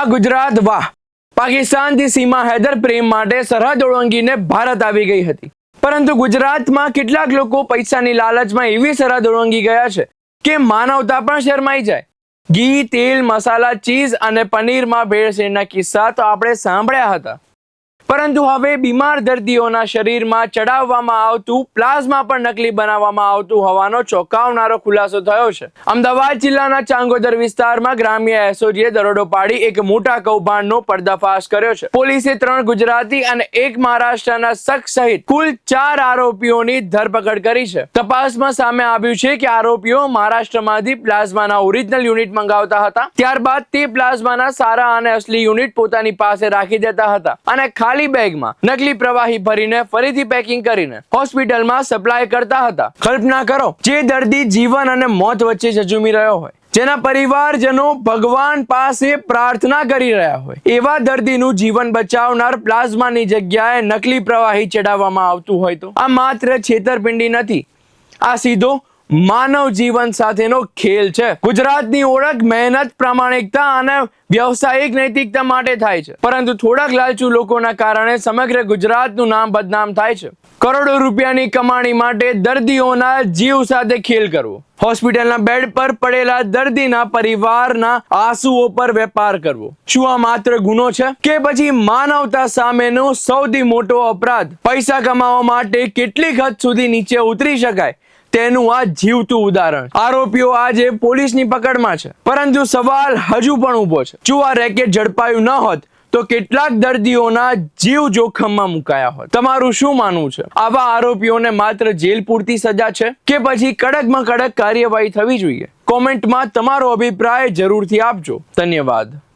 વાહ ગુજરાત વાહ! પાકિસ્તાનથી સીમા હૈદર પ્રેમ માટે સરહદ ઓળંગીને ભારત આવી ગઈ હતી, પરંતુ ગુજરાતમાં કેટલાક લોકો પૈસાની લાલચમાં એવી સરહદ ઓળંગી ગયા છે કે માનવતા પણ શરમાઈ જાય. ઘી, તેલ, મસાલા, ચીઝ અને પનીરમાં ભેળસેળના કિસ્સા તો આપણે સાંભળ્યા હતા, પરંતુ હવે બીમાર દર્દીઓના શરીરમાં ચડાવવામાં આવતું પ્લાઝમા પણ નકલી બનાવવામાં આવતું હોવાનો ચોંકાવનારો ખુલાસો થયો છે. અમદાવાદ જિલ્લાના ચાંગોદર વિસ્તારમાં ગ્રામ્ય એસઓજીએ દરોડો પાડી એક મોટા કૌભાંડનો પર્દાફાશ કર્યો છે. પોલીસે 3 ગુજરાતી અને 1 મહારાષ્ટ્રના શખ્સ સહિત કુલ 4 આરોપીઓની ધરપકડ કરી છે. તપાસમાં સામે આવ્યું છે કે આરોપીઓ મહારાષ્ટ્રમાંથી પ્લાઝમાના ઓરિજિનલ યુનિટ મંગાવતા હતા, ત્યારબાદ તે પ્લાઝમાના સારા અને અસલી યુનિટ પોતાની પાસે રાખી દેતા હતા અને ખાલી બેગમાં નકલી પ્રવાહી ભરીને ફરીથી પેકિંગ કરીને હોસ્પિટલમાં સપ્લાય કરતા હતા. કલ્પના કરો, જે દર્દી જીવન અને મોત વચ્ચે ઝઝૂમી રહ્યો હોય, જેના પરિવારજનો ભગવાન પાસે પ્રાર્થના કરી રહ્યા હોય, એવા દર્દીનું જીવન બચાવનાર પ્લાઝમાની જગ્યાએ નકલી પ્રવાહી ચડાવવામાં આવતું હોય તો આ માત્ર છેતરપિંડી નથી, આ સીધો માનવ જીવન સાથેનો ખેલ છે. ગુજરાતની ઓળખ મહેનત, પ્રામાણિકતા અને વ્યવસાયિક નૈતિકતા માટે થાય છે, પરંતુ થોડાક લાલચુ લોકોના કારણે સમગ્ર ગુજરાતનું નામ બદનામ થાય છે. કરોડો રૂપિયાની કમાણી માટે દર્દીઓના જીવ સાથે ખેલ કરવો, હોસ્પિટલના બેડ પર પડેલા દર્દીના પરિવારના આંસુઓ પર વેપાર કરવો, શું આ માત્ર ગુનો છે કે પછી માનવતા સામેનો સૌથી મોટો અપરાધ? પૈસા કમાવા માટે કેટલીક હદ સુધી નીચે ઉતરી શકાય તેનું આ જીવતું ઉદાહરણ. આરોપીઓ આજે પોલીસની પકડમાં છે, પરંતુ સવાલ હજુ પણ ઊભો છે, જો આ રેકેટ ઝડપાયું ન હોત તો કેટલાક દર્દીઓના જીવ જોખમમાં મુકાયા હોત. તમારું શું માનવું છે? આવા આરોપીઓને માત્ર જેલ પૂરતી સજા છે કે પછી કડકમાં કડક કાર્યવાહી થવી જોઈએ? કોમેન્ટમાં તમારો અભિપ્રાય જરૂરથી આપજો. ધન્યવાદ.